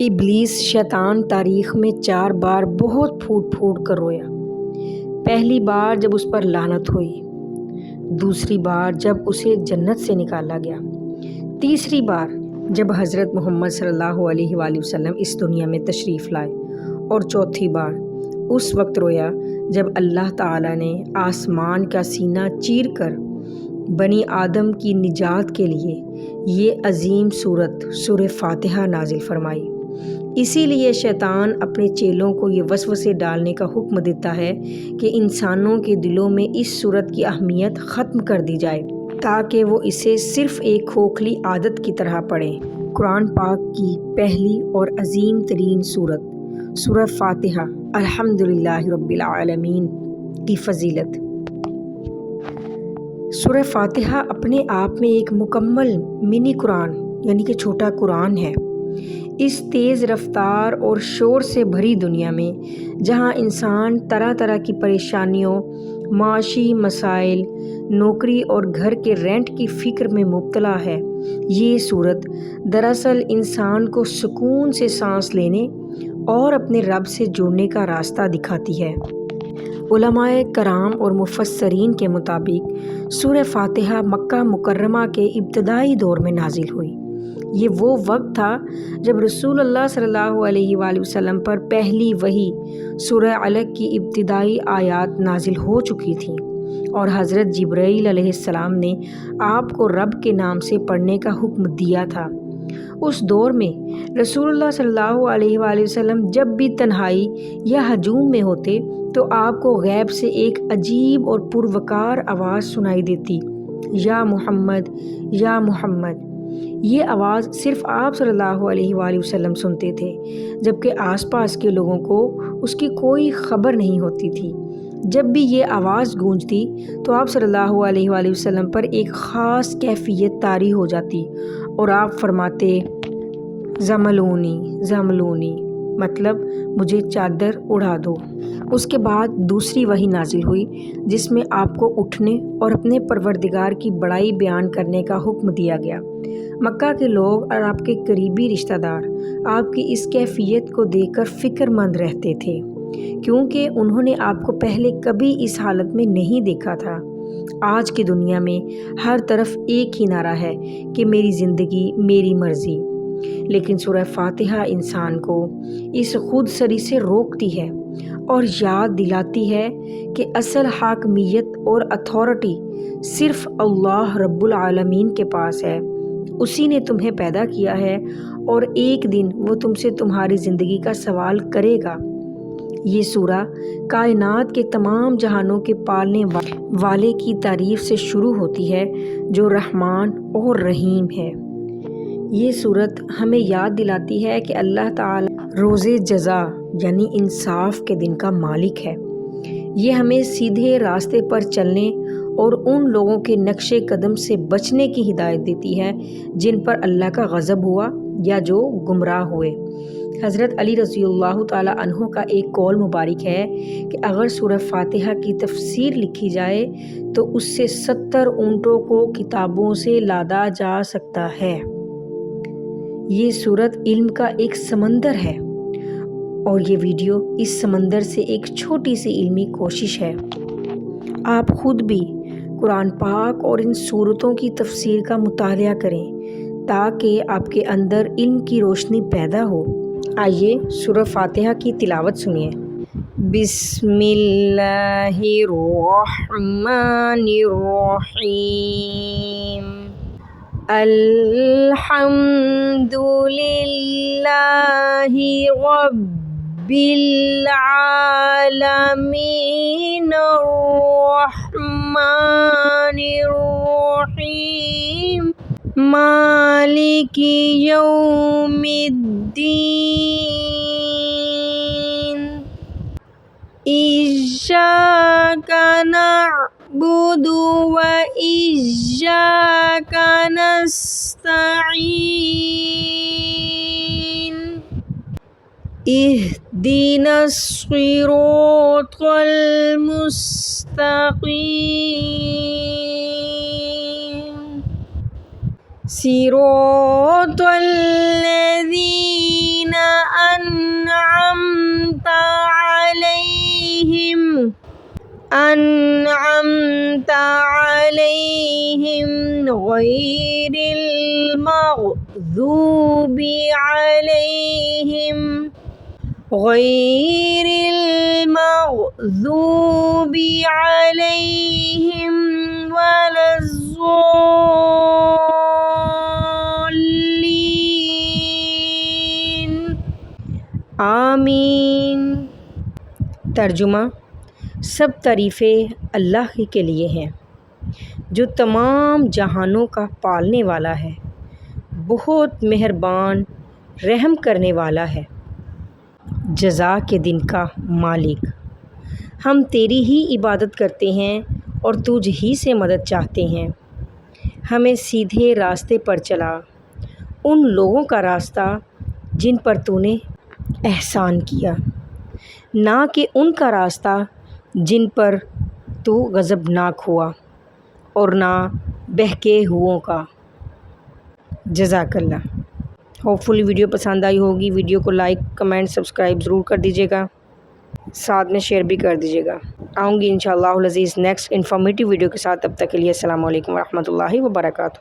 ابلیس شیطان تاریخ میں 4 بار بہت پھوٹ پھوٹ کر رویا۔ پہلی بار جب اس پر لعنت ہوئی، دوسری بار جب اسے جنت سے نکالا گیا، تیسری بار جب حضرت محمد صلی اللہ علیہ وآلہ وسلم اس دنیا میں تشریف لائے، اور چوتھی بار اس وقت رویا جب اللہ تعالیٰ نے آسمان کا سینہ چیر کر بنی آدم کی نجات کے لیے یہ عظیم سورت سورہ فاتحہ نازل فرمائی۔ اسی لیے شیطان اپنے چیلوں کو یہ وسوسے ڈالنے کا حکم دیتا ہے کہ انسانوں کے دلوں میں اس سورت کی اہمیت ختم کر دی جائے تاکہ وہ اسے صرف ایک کھوکھلی عادت کی طرح پڑھیں۔ قرآن پاک کی پہلی اور عظیم ترین سورت سورہ فاتحہ الحمدللہ رب العالمین کی فضیلت۔ سورہ فاتحہ اپنے آپ میں ایک مکمل منی قرآن یعنی کہ چھوٹا قرآن ہے۔ اس تیز رفتار اور شور سے بھری دنیا میں جہاں انسان طرح طرح کی پریشانیوں، معاشی مسائل، نوکری اور گھر کے رینٹ کی فکر میں مبتلا ہے، یہ سورت دراصل انسان کو سکون سے سانس لینے اور اپنے رب سے جڑنے کا راستہ دکھاتی ہے۔ علماء کرام اور مفسرین کے مطابق سورہ فاتحہ مکہ مکرمہ کے ابتدائی دور میں نازل ہوئی۔ یہ وہ وقت تھا جب رسول اللہ صلی اللہ علیہ وآلہ وسلم پر پہلی وحی سورہ علق کی ابتدائی آیات نازل ہو چکی تھیں، اور حضرت جبرائیل علیہ السلام نے آپ کو رب کے نام سے پڑھنے کا حکم دیا تھا۔ اس دور میں رسول اللہ صلی اللہ علیہ وآلہ وسلم جب بھی تنہائی یا ہجوم میں ہوتے تو آپ کو غیب سے ایک عجیب اور پروقار آواز سنائی دیتی، یا محمد یا محمد۔ یہ آواز صرف آپ صلی اللہ علیہ وآلہ وسلم سنتے تھے، جبکہ آس پاس کے لوگوں کو اس کی کوئی خبر نہیں ہوتی تھی۔ جب بھی یہ آواز گونجتی تو آپ صلی اللہ علیہ وآلہ وسلم پر ایک خاص کیفیت طاری ہو جاتی اور آپ فرماتے زملونی زملونی، مطلب مجھے چادر اڑا دو۔ اس کے بعد دوسری وحی نازل ہوئی جس میں آپ کو اٹھنے اور اپنے پروردگار کی بڑائی بیان کرنے کا حکم دیا گیا۔ مکہ کے لوگ اور آپ کے قریبی رشتہ دار آپ کی اس کیفیت کو دیکھ کر فکر مند رہتے تھے، کیونکہ انہوں نے آپ کو پہلے کبھی اس حالت میں نہیں دیکھا تھا۔ آج کی دنیا میں ہر طرف ایک ہی نعرہ ہے کہ میری زندگی میری مرضی، لیکن سورہ فاتحہ انسان کو اس خود سری سے روکتی ہے اور یاد دلاتی ہے کہ اصل حاکمیت اور اتھارٹی صرف اللہ رب العالمین کے پاس ہے۔ اسی نے تمہیں پیدا کیا ہے اور ایک دن وہ تم سے تمہاری زندگی کا سوال کرے گا۔ یہ سورہ کائنات کے تمام جہانوں کے پالنے والے کی تعریف سے شروع ہوتی ہے جو رحمان اور رحیم ہے۔ یہ سورت ہمیں یاد دلاتی ہے کہ اللہ تعالی روز جزا یعنی انصاف کے دن کا مالک ہے۔ یہ ہمیں سیدھے راستے پر چلنے اور ان لوگوں کے نقش قدم سے بچنے کی ہدایت دیتی ہے جن پر اللہ کا غضب ہوا یا جو گمراہ ہوئے۔ حضرت علی رضی اللہ تعالی عنہ کا ایک قول مبارک ہے کہ اگر سورہ فاتحہ کی تفسیر لکھی جائے تو اس سے 70 اونٹوں کو کتابوں سے لادا جا سکتا ہے۔ یہ سورت علم کا ایک سمندر ہے اور یہ ویڈیو اس سمندر سے ایک چھوٹی سی علمی کوشش ہے۔ آپ خود بھی قرآن پاک اور ان سورتوں کی تفسیر کا مطالعہ کریں تاکہ آپ کے اندر علم کی روشنی پیدا ہو۔ آئیے سورہ فاتحہ کی تلاوت سنیے۔ بسم اللہ الرحمن الرحیم۔ الحمد للہ رب العالمین الرحمن الرحیم مالک یوم الدین ایاک نعبد و ایاک نستعین اهدنا الصراط المستقیم صراط الذین أنعمت عليهم غير المغضوب عليهم ولا الضالين آمین۔ ترجمہ: سب تعریفیں اللہ ہی کے لیے ہیں جو تمام جہانوں کا پالنے والا ہے، بہت مہربان رحم کرنے والا ہے، جزا کے دن کا مالک۔ ہم تیری ہی عبادت کرتے ہیں اور تجھ ہی سے مدد چاہتے ہیں۔ ہمیں سیدھے راستے پر چلا، ان لوگوں کا راستہ جن پر تو نے احسان کیا، نہ کہ ان کا راستہ جن پر تو غضبناک ہوا، اور نہ بہکے ہوئوں کا۔ جزاک اللہ۔ ہوپ فلی ویڈیو پسند آئی ہوگی۔ ویڈیو کو لائک، کمنٹ، سبسکرائب ضرور کر دیجیے گا، ساتھ میں شیئر بھی کر دیجیے گا۔ آؤں گی انشاءاللہ العزیز نیکسٹ انفارمیٹیو ویڈیو کے ساتھ، تب تک کے لیے السلام علیکم ورحمۃ اللہ وبرکاتہ۔